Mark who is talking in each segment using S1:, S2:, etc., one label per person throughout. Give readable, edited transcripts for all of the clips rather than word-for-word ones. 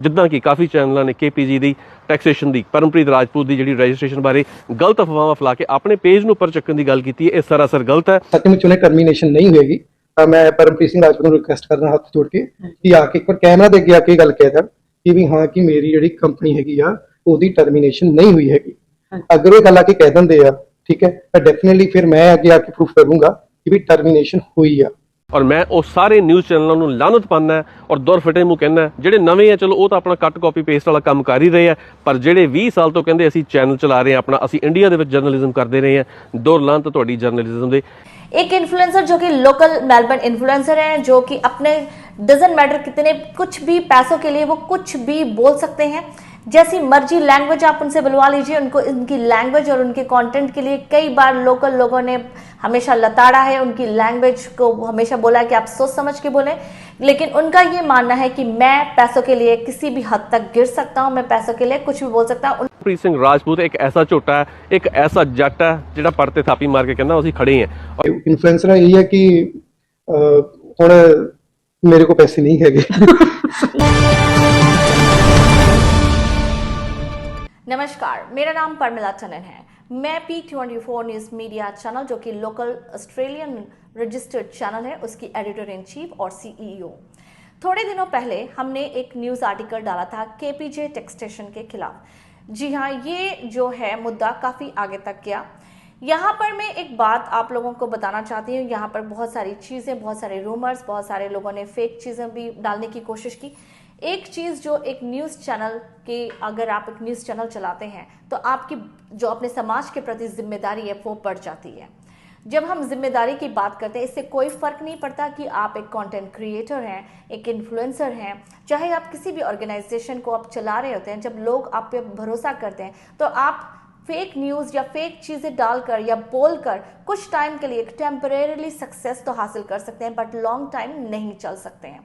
S1: ਜਿੱਦਾਂ ਕਿ ਕਾਫੀ ਚੈਨਲਾਂ ਨੇ KPG ਦੀ ਟੈਕਸੇਸ਼ਨ ਦੀ ਪਰਮਪ੍ਰੀਤ ਰਾਜਪੂਤ ਦੀ ਜਿਹੜੀ ਰਜਿਸਟ੍ਰੇਸ਼ਨ ਬਾਰੇ ਗਲਤ ਅਫਵਾਹਾਂ ਫੈਲਾ ਕੇ ਆਪਣੇ ਪੇਜ ਨੂੰ ਉੱਪਰ ਚੱਕਣ ਦੀ ਗੱਲ ਕੀਤੀ ਹੈ, ਇਹ ਸਰਾਸਰ ਗਲਤ ਹੈ।
S2: सचमुच उन्हें टर्मीनेशन नहीं होगी। मैं परमप्रीत सिंह राजपूत ਨੂੰ ਰਿਕੁਐਸਟ ਕਰਦਾ ਹੱਥ ਜੋੜ ਕੇ ਕਿ ਆ ਕੇ ਇੱਕ ਵਾਰ ਕੈਮਰਾ ਦੇ ਅੱਗੇ ਆ ਕੇ ਗੱਲ ਕਹਿ ਦੇਣ ਕਿ ਵੀ ਹਾਂ ਕਿ ਮੇਰੀ ਜਿਹੜੀ ਕੰਪਨੀ ਹੈਗੀ ਆ ਉਹਦੀ ਟਰਮੀਨੇਸ਼ਨ ਨਹੀਂ ਹੋਈ ਹੈਗੀ। ਅਗਰ ਉਹ ਗੱਲ ਆ ਕੇ ਕਹਿ ਦਿੰਦੇ ਆ ਠੀਕ ਹੈ ਤਾਂ ਡੈਫੀਨਿਟਲੀ ਫਿਰ ਮੈਂ ਅੱਗੇ ਆ ਕੇ ਪ੍ਰੂਫ ਕਰੂੰਗਾ ਕਿ ਵੀ ਟਰਮੀਨੇਸ਼ਨ ਹੋਈ ਆ।
S1: ਔਰ ਮੈਂ ਉਹ ਸਾਰੇ ਨਿਊਜ਼ ਚੈਨਲਾਂ ਨੂੰ ਲਾਨਤ ਪਾਉਂਦਾ ਹੈ ਔਰ ਦੌਰ ਫਟੇ ਮੂੰਹ ਕਹਿੰਦਾ ਜਿਹੜੇ ਨਵੇਂ ਆ ਚਲੋ ਉਹ ਤਾਂ ਆਪਣਾ ਕੱਟ ਕਾਪੀ ਪੇਸਟ ਵਾਲਾ ਕੰਮ ਕਰ ਹੀ ਰਹੇ ਆ, ਪਰ ਜਿਹੜੇ 20 ਸਾਲ ਤੋਂ ਕਹਿੰਦੇ ਅਸੀਂ ਚੈਨਲ ਚਲਾ ਰਹੇ ਆ ਆਪਣਾ, ਅਸੀਂ ਇੰਡੀਆ ਦੇ ਵਿੱਚ ਜਰਨਲਿਜ਼ਮ ਕਰਦੇ ਰਹੇ ਆ, ਦੌਰ ਲਾਨਤ ਤੁਹਾਡੀ ਜਰਨਲਿਜ਼ਮ ਦੇ।
S3: एक इन्फ्लुएंसर जो कि लोकल मेलबर्न इन्फ्लुएंसर हैं, जो कि अपने डजंट मैटर कितने कुछ भी पैसों के लिए वो कुछ भी बोल सकते हैं, जैसी मर्जी लैंग्वेज आप उनसे बुलवा लीजिए, उनको उनकी लैंग्वेज और उनके कंटेंट के लिए कई बार लोकल लोगों ने हमेशा लताड़ा है, उनकी लैंग्वेज को हमेशा बोला है कि आप सोच समझ के बोलें, लेकिन उनका ये मानना है कि मैं पैसों के लिए किसी भी हद तक गिर सकता हूं, मैं पैसों के लिए कुछ भी बोल सकता हूं।
S1: ਪ੍ਰੀਤ ਸਿੰਘ ਰਾਜਪੂਤ ਇੱਕ ਐਸਾ ਝੋਟਾ ਹੈ, ਇੱਕ ਐਸਾ ਜੱਟ ਹੈ ਜਿਹੜਾ ਪਰਤੇ ਥਾਪੀ ਮਾਰ ਕੇ ਕਹਿੰਦਾ ਅਸੀਂ ਖੜੇ ਹਾਂ।
S2: ਇਨਫਲੂਐਂਸਰ ਇਹ ਹੈ ਕਿ ਹੁਣ ਮੇਰੇ ਕੋਲ ਪੈਸੇ ਨਹੀਂ ਹੈਗੇ।
S3: नमस्कार, मेरा नाम परमिला टनन है। मैं P24 न्यूज मीडिया चैनल, जो कि लोकल ऑस्ट्रेलियन रजिस्टर्ड चैनल है, उसकी एडिटर इन चीफ और CEO। थोड़े दिनों पहले हमने एक न्यूज आर्टिकल डाला था KPJ टैक्सेशन के खिलाफ। जी हाँ, ये जो है मुद्दा काफी आगे तक गया। यहाँ पर मैं एक बात आप लोगों को बताना चाहती हूँ। यहाँ पर बहुत सारी चीजें, बहुत सारे रूमर्स, बहुत सारे लोगों ने फेक चीजें भी डालने की कोशिश की। एक चीज जो एक न्यूज चैनल के, अगर आप एक न्यूज चैनल चलाते हैं तो आपकी जो अपने समाज के प्रति जिम्मेदारी है वो बढ़ जाती है। जब हम जिम्मेदारी की बात करते हैं, इससे कोई फर्क नहीं पड़ता कि आप एक कंटेंट क्रिएटर हैं, एक इन्फ्लुएंसर हैं, चाहे आप किसी भी ऑर्गेनाइजेशन को आप चला रहे होते हैं। जब लोग आप पे भरोसा करते हैं तो आप फेक न्यूज या फेक चीजें डालकर या बोलकर कुछ टाइम के लिए एक टेम्परेरीली सक्सेस तो हासिल कर सकते हैं, बट लॉन्ग टाइम नहीं चल सकते हैं।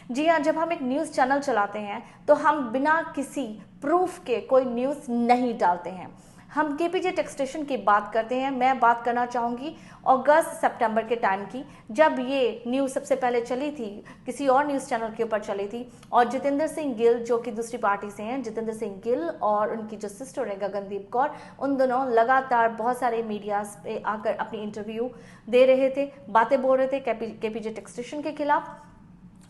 S3: जी हाँ, जब हम एक न्यूज़ चैनल चलाते हैं तो हम बिना किसी प्रूफ के कोई न्यूज़ नहीं डालते हैं। हम KPJ टैक्सेशन की बात करते हैं। मैं बात करना चाहूँगी अगस्त सितंबर के टाइम की, जब ये न्यूज़ सबसे पहले चली थी, किसी और न्यूज़ चैनल के ऊपर चली थी, और जितेंद्र सिंह गिल जो कि दूसरी पार्टी से हैं, जितेंद्र सिंह गिल और उनकी जो सिस्टर है गगनदीप कौर, उन दोनों लगातार बहुत सारे मीडियाज पे आकर अपनी इंटरव्यू दे रहे थे, बातें बोल रहे थे KPJ टैक्सेशन के खिलाफ।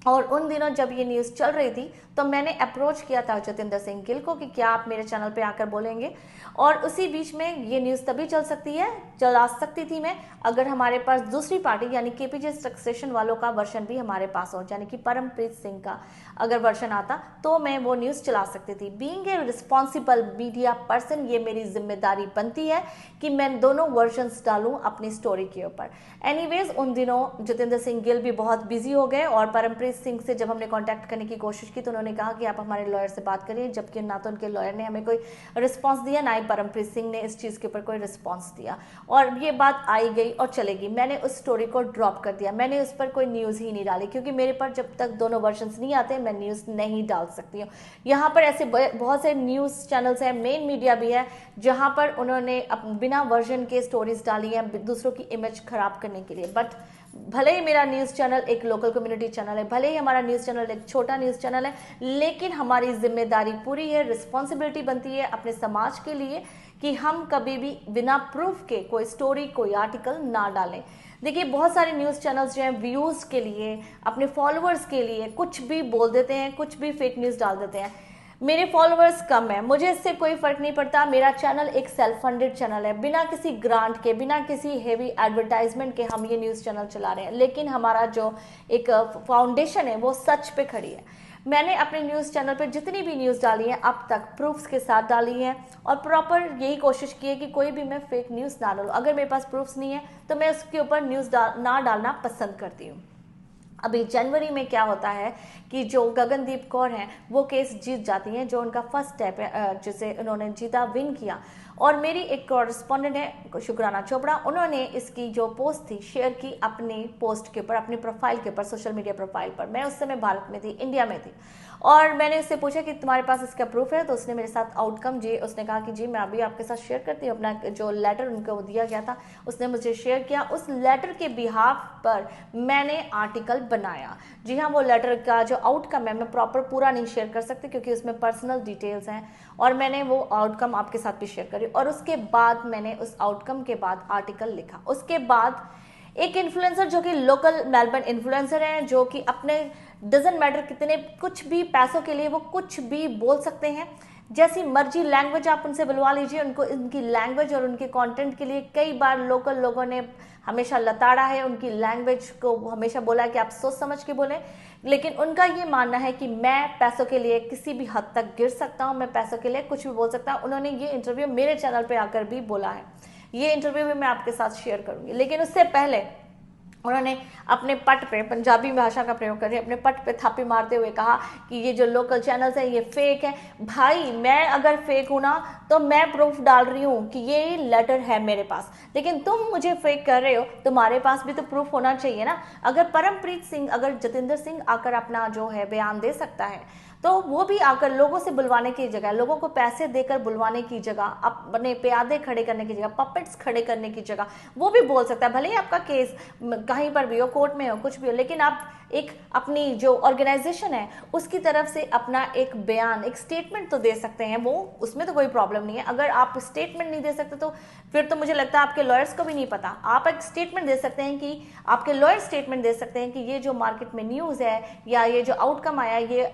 S3: और उन दिनों जब ये न्यूज़ चल रही थी तो मैंने अप्रोच किया था जितेंद्र सिंह गिल को कि क्या आप मेरे चैनल पे आकर बोलेंगे, और उसी बीच में ये न्यूज़ तभी चला सकती थी मैं अगर हमारे पास दूसरी पार्टी यानी KPJ टैक्सेशन वालों का वर्जन भी हमारे पास हो, यानी कि परमप्रीत सिंह का अगर वर्जन आता तो मैं वो न्यूज़ चला सकती थी। Being a responsible media person, ये मेरी जिम्मेदारी बनती है कि मैं दोनों वर्जन्स डालूं अपनी स्टोरी के ऊपर। एनीवेज, उन दिनों जितेंद्र सिंह गिल भी बहुत बिजी हो गए, और परमप्रीत सिंह से जब हमने कांटेक्ट करने की कोशिश की तो उन्होंने कहा कि आप हमारे लॉयर से बात करिए, जबकि ना तो उनके लॉयर ने हमें कोई रिस्पांस दिया, ना ही परमप्रीत सिंह ने इस चीज़ के ऊपर कोई रिस्पांस दिया, और ये बात आई गई और चलेगी। मैंने उस स्टोरी को ड्रॉप कर दिया, मैंने उस पर कोई न्यूज़ ही नहीं डाली, क्योंकि मेरे पर जब तक दोनों वर्जन्स नहीं आते मैं न्यूज़ नहीं डाल सकती हूँ। यहाँ पर ऐसे बहुत से न्यूज़ चैनल्स हैं, मेन मीडिया भी है, जहाँ पर उन्होंने बिना वर्जन के स्टोरीज डाली है दूसरों की इमेज खराब करने के लिए। बट भले ही मेरा न्यूज़ चैनल एक लोकल कम्युनिटी चैनल है, भले ही हमारा न्यूज़ चैनल एक छोटा न्यूज़ चैनल है, लेकिन हमारी जिम्मेदारी पूरी है, रिस्पॉन्सिबिलिटी बनती है अपने समाज के लिए कि हम कभी भी बिना प्रूफ के कोई स्टोरी, कोई आर्टिकल ना डालें। देखिए, बहुत सारे न्यूज़ चैनल्स जो हैं व्यूज़ के लिए, अपने फॉलोअर्स के लिए कुछ भी बोल देते हैं, कुछ भी फेक न्यूज़ डाल देते हैं। मेरे फॉलोअर्स कम है, मुझे इससे कोई फर्क नहीं पड़ता। मेरा चैनल एक सेल्फ फंडेड चैनल है, बिना किसी ग्रांट के, बिना किसी हेवी एडवर्टाइजमेंट के हम ये न्यूज़ चैनल चला रहे हैं, लेकिन हमारा जो एक फाउंडेशन है वो सच पे खड़ी है। मैंने अपने न्यूज़ चैनल पर जितनी भी न्यूज़ डाली है अब तक प्रूफ्स के साथ डाली है, और प्रॉपर यही कोशिश की है कि कोई भी मैं फेक न्यूज़ ना डालूँ। अगर मेरे पास प्रूफ्स नहीं है तो मैं उसके ऊपर न्यूज़ ना डालना पसंद करती हूँ। अभी जनवरी में क्या होता है कि जो गगनदीप कौर हैं वो केस जीत जाती हैं, जो उनका फर्स्ट स्टेप है जिसे उन्होंने जीता, विन किया। और मेरी एक कॉरेस्पॉन्डेंट है शुक्राना चोपड़ा, उन्होंने इसकी जो पोस्ट थी शेयर की अपनी पोस्ट के ऊपर, अपनी प्रोफाइल के ऊपर, सोशल मीडिया प्रोफाइल पर। मैं उस समय भारत में थी, इंडिया में थी, और मैंने उससे पूछा कि तुम्हारे पास इसका प्रूफ है, तो उसने मेरे साथ आउटकम जी उसने कहा कि जी मैं अभी आपके साथ शेयर करती हूँ। अपना जो लेटर उनको दिया गया था उसने मुझे शेयर किया। उस लेटर के बिहाफ पर मैंने आर्टिकल बनाया। जी हाँ, वो लेटर का जो आउटकम है मैं प्रॉपर पूरा नहीं शेयर कर सकती क्योंकि उसमें पर्सनल डिटेल्स हैं, और मैंने वो आउटकम आपके साथ भी शेयर करी। और उसके बाद मैंने उस आउटकम के बाद आर्टिकल लिखा। उसके बाद एक इन्फ्लुएंसर जो कि लोकल मेलबर्न इन्फ्लुएंसर हैं, जो कि अपने डजंट मैटर कितने कुछ भी पैसों के लिए वो कुछ भी बोल सकते हैं, जैसी मर्जी लैंग्वेज आप उनसे बुलवा लीजिए। उनको उनकी लैंग्वेज और उनके कंटेंट के लिए कई बार लोकल लोगों ने हमेशा लताड़ा है, उनकी लैंग्वेज को हमेशा बोला है कि आप सोच समझ के बोलें। लेकिन उनका ये मानना है कि मैं पैसों के लिए किसी भी हद तक गिर सकता हूँ, मैं पैसों के लिए कुछ भी बोल सकता हूँ। उन्होंने ये इंटरव्यू मेरे चैनल पर आकर भी बोला है, ये इंटरव्यू भी मैं आपके साथ शेयर करूंगी। लेकिन उससे पहले उन्होंने अपने पट पे पंजाबी भाषा का प्रयोग करके अपने पट पे थापी मारते हुए कहा कि ये जो लोकल चैनल्स हैं ये फेक है। भाई मैं अगर फेक हूं ना तो मैं प्रूफ डाल रही हूं कि ये लेटर है मेरे पास, लेकिन तुम मुझे फेक कर रहे हो, तुम्हारे पास भी तो प्रूफ होना चाहिए ना। अगर परमप्रीत सिंह, अगर जतिंदर सिंह आकर अपना जो है बयान दे सकता है तो वो भी आकर लोगों से बुलवाने की जगह, लोगों को पैसे देकर बुलवाने की जगह, अपने प्यादे खड़े करने की जगह, पपेट्स खड़े करने की जगह वो भी बोल सकता है। भले ही आपका केस कहीं पर भी हो, कोर्ट में हो, कुछ भी हो, लेकिन आप एक अपनी जो ऑर्गेनाइजेशन है उसकी तरफ से अपना एक बयान, एक स्टेटमेंट तो दे सकते हैं। वो उसमें तो कोई प्रॉब्लम नहीं है। अगर आप स्टेटमेंट नहीं दे सकते तो फिर तो मुझे लगता है आपके लॉयर्स को भी नहीं पता। आप एक स्टेटमेंट दे सकते हैं कि आपके लॉयर स्टेटमेंट दे सकते हैं कि ये जो मार्केट में न्यूज़ है या ये जो आउटकम आया ये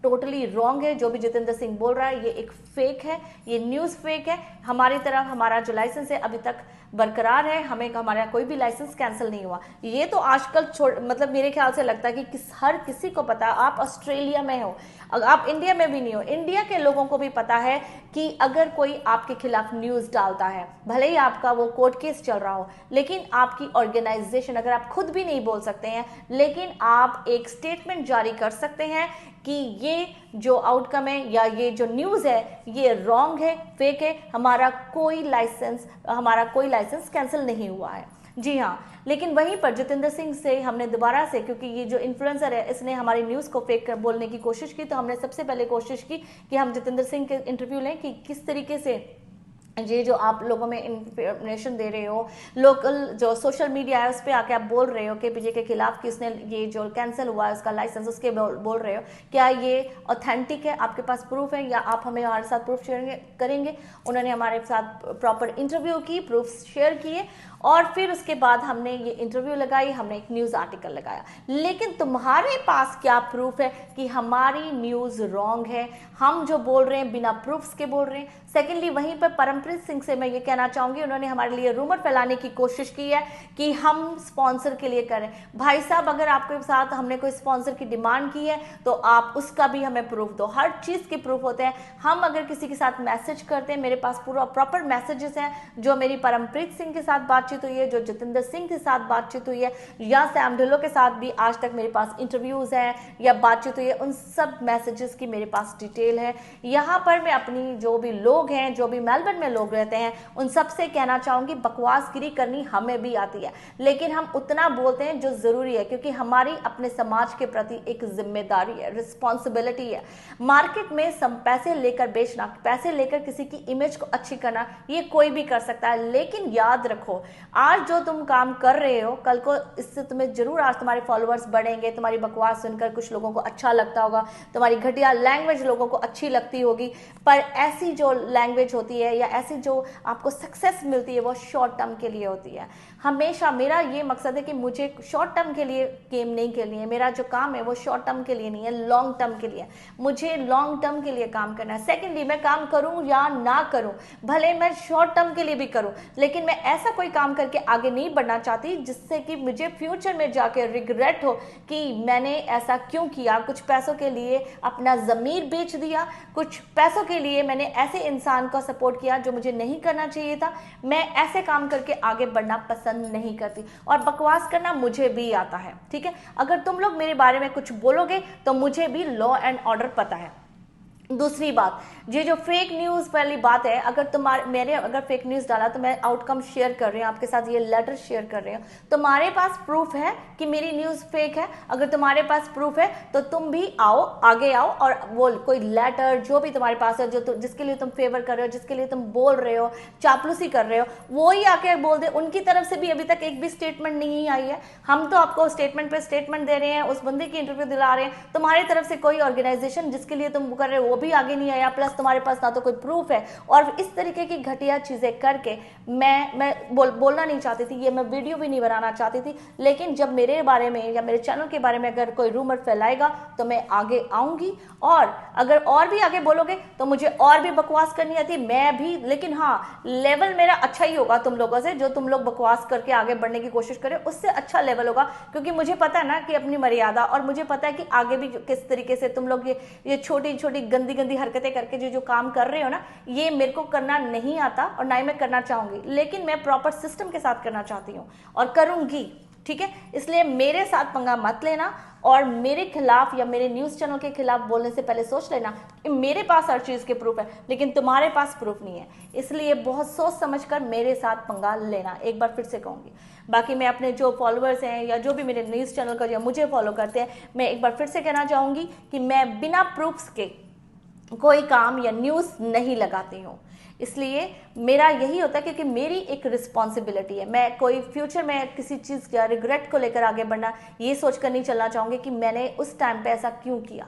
S3: टोटली रॉन्ग है। जो भी जतिंदर सिंह बोल रहा है ये एक फेक है, ये न्यूज़ फेक है। हमारी तरफ हमारा जो लाइसेंस है अभी तक बरकरार है, हमें हमारा कोई भी लाइसेंस कैंसिल नहीं हुआ। ये तो आजकल मतलब मेरे ख्याल से लगता है कि हर किसी को पता है। आप ऑस्ट्रेलिया में हो, आप इंडिया में भी नहीं हो, इंडिया के लोगों को भी पता है कि अगर कोई आपके खिलाफ न्यूज़ डालता है, भले ही आपका वो कोर्ट केस चल रहा हो, लेकिन आपकी ऑर्गेनाइजेशन, अगर आप खुद भी नहीं बोल सकते हैं लेकिन आप एक स्टेटमेंट जारी कर सकते हैं कि ये जो आउटकम है या ये जो न्यूज़ है ये रॉन्ग है, फेक है, हमारा कोई लाइसेंस कैंसिल नहीं हुआ है। जी हाँ, लेकिन वहीं पर जतिंदर सिंह से हमने दोबारा से, क्योंकि ये जो इन्फ्लुएंसर है इसने हमारी न्यूज़ को फेक कर बोलने की कोशिश की, तो हमने सबसे पहले कोशिश की कि हम जतिंदर सिंह के इंटरव्यू लें कि किस तरीके से ये जो आप लोगों में इंफॉर्मेशन दे रहे हो, लोकल जो सोशल मीडिया है उस पर आके आप बोल रहे हो कि केपीजे के खिलाफ कि उसने ये जो कैंसिल हुआ है उसका लाइसेंस, उसके बोल रहे हो, क्या ये ऑथेंटिक है, आपके पास प्रूफ है या आप हमारे साथ प्रूफ शेयर करेंगे। उन्होंने हमारे साथ प्रॉपर इंटरव्यू की, प्रूफ शेयर किए, और फिर उसके बाद हमने ये इंटरव्यू लगाई, हमने एक न्यूज़ आर्टिकल लगाया। लेकिन तुम्हारे पास क्या प्रूफ है कि हमारी न्यूज़ रॉन्ग है, हम जो बोल रहे हैं बिना प्रूफ्स के बोल रहे हैं। सेकेंडली वहीं पर परमप्रीत सिंह से मैं ये कहना चाहूंगी, उन्होंने हमारे लिए रूमर फैलाने की कोशिश की है कि हम स्पॉन्सर के लिए करें। भाई साहब, अगर आपके साथ हमने कोई स्पॉन्सर की डिमांड की है तो आप उसका भी हमें प्रूफ दो। हर चीज़ के प्रूफ होते हैं। हम अगर किसी के साथ मैसेज करते हैं, मेरे पास पूरा प्रॉपर मैसेजेस हैं, जो मेरी परमप्रीत सिंह के साथ बातचीत हुई है, जो जतिंदर सिंह के साथ बातचीत हुई है, या सैम ढिल्लों के साथ भी आज तक मेरे पास इंटरव्यूज हैं या बातचीत हुई है, उन सब मैसेजेस की मेरे पास डिटेल है। यहाँ पर मैं अपनी जो भी लोग हैं, जो भी मेलबर्न में लोग रहते हैं, उन सब से कहना चाहूंगी, बकवासगिरी करनी हमें भी आती है, लेकिन हम उतना बोलते हैं जो जरूरी है, क्योंकि हमारी अपने समाज के प्रति एक जिम्मेदारी है, रिस्पॉन्सिबिलिटी है। मार्केट में पैसे लेकर बेचना, पैसे लेकर किसी की इमेज को अच्छी करना, ये कोई भी कर सकता है, लेकिन याद रखो आज जो तुम काम कर रहे हो कल को इससे तुम्हें जरूर, आज तुम्हारे फॉलोअर्स बढ़ेंगे, तुम्हारी बकवास सुनकर कुछ लोगों को अच्छा लगता होगा, तुम्हारी घटिया लैंग्वेज लोगों को अच्छी लगती होगी, पर ऐसी जो लैंग्वेज होती है या ऐसी जो आपको सक्सेस मिलती है वो शॉर्ट टर्म के लिए होती है। हमेशा मेरा ये मकसद है कि मुझे शॉर्ट टर्म के लिए गेम नहीं खेलनी है। मेरा जो काम है वो शॉर्ट टर्म के लिए नहीं है, लॉन्ग टर्म के लिए। मुझे लॉन्ग टर्म के लिए काम करना है। सेकेंडली, मैं काम करूं या ना करूं, भले मैं शॉर्ट टर्म के लिए भी करूं, लेकिन मैं ऐसा कोई काम करके आगे नहीं बढ़ना चाहती जिससे कि मुझे फ्यूचर में जाके रिग्रेट हो कि मैंने ऐसा क्यों किया। कुछ पैसों के लिए अपना ज़मीर बेच दिया, कुछ पैसों के लिए मैंने ऐसे इंसान को सपोर्ट किया जो मुझे नहीं करना चाहिए था। मैं ऐसे काम करके आगे बढ़ना पसंद नहीं करती, और बकवास करना मुझे भी आता है। ठीक है, अगर तुम लोग मेरे बारे में कुछ बोलोगे तो मुझे भी लॉ एंड ऑर्डर पता है, दूसरी बात, ये जो फेक न्यूज़ वाली बात है, अगर मैंने अगर फेक न्यूज़ डाला तो मैं आउटकम शेयर कर रही हूँ आपके साथ, ये लेटर शेयर कर रही हूँ, तुम्हारे पास प्रूफ है कि मेरी न्यूज़ फेक है? अगर तुम्हारे पास प्रूफ है तो तुम भी आओ, आगे आओ और बोल, कोई लेटर जो भी तुम्हारे पास है, जो जिसके लिए तुम फेवर कर रहे हो, जिसके लिए तुम बोल रहे हो, चापलूसी कर रहे हो, वो ही आके बोल दे। उनकी तरफ से भी अभी तक एक भी स्टेटमेंट नहीं आई है। हम तो आपको स्टेटमेंट पे स्टेटमेंट दे रहे हैं, उस बंदे की इंटरव्यू दिला रहे हैं, तुम्हारी तरफ से कोई ऑर्गेनाइजेशन जिसके लिए तुम कर रहे हो वो भी आगे नहीं आया, प्लस तुम्हारे पास ना तो कोई प्रूफ है। और इस तरीके की घटिया चीजें करके मैं बोलना नहीं चाहती थी, ये मैं वीडियो भी नहीं बनाना चाहती थी, लेकिन जब मेरे बारे में या मेरे चैनल के बारे में अगर कोई रूमर फैलाएगा तो मैं आगे आऊंगी। और अगर और भी आगे बोलोगे तो मुझे और भी बकवास करनी आती, मैं भी, लेकिन हाँ लेवल मेरा अच्छा ही होगा तुम लोगों से। जो तुम लोग बकवास करके आगे बढ़ने की कोशिश करें उससे अच्छा लेवल होगा, क्योंकि मुझे पता है ना कि अपनी मर्यादा, और मुझे पता है कि आगे भी किस तरीके से तुम लोग ये छोटी छोटी गंदी गंदी हरकतें करके जो काम कर रहे हो ना, ये मेरे को करना नहीं आता और ना ही मैं करना चाहूंगी, लेकिन मैं प्रॉपर सिस्टम के साथ करना चाहती हूँ और करूंगी, ठीक है? इसलिए मेरे साथ पंगा मत लेना, और मेरे खिलाफ या मेरे न्यूज़ चैनल के खिलाफ बोलने से पहले सोच लेना कि मेरे पास हर चीज़ के प्रूफ है लेकिन तुम्हारे पास प्रूफ नहीं है। इसलिए बहुत सोच समझकर मेरे साथ पंगा लेना, एक बार फिर से कहूँगी। बाकी मैं अपने जो फॉलोअर्स हैं या जो भी मेरे न्यूज़ चैनल का जो मुझे फॉलो करते हैं, मैं एक बार फिर से कहना चाहूँगी कि मैं बिना प्रूफ्स के कोई काम या न्यूज़ नहीं लगाती हूँ। इसलिए मेरा यही होता है, क्योंकि मेरी एक रिस्पॉन्सिबिलिटी है। मैं कोई फ्यूचर में किसी चीज़ या रिग्रेट को लेकर आगे बढ़ना ये सोच कर नहीं चलना चाहूँगी कि मैंने उस टाइम पे ऐसा क्यों किया।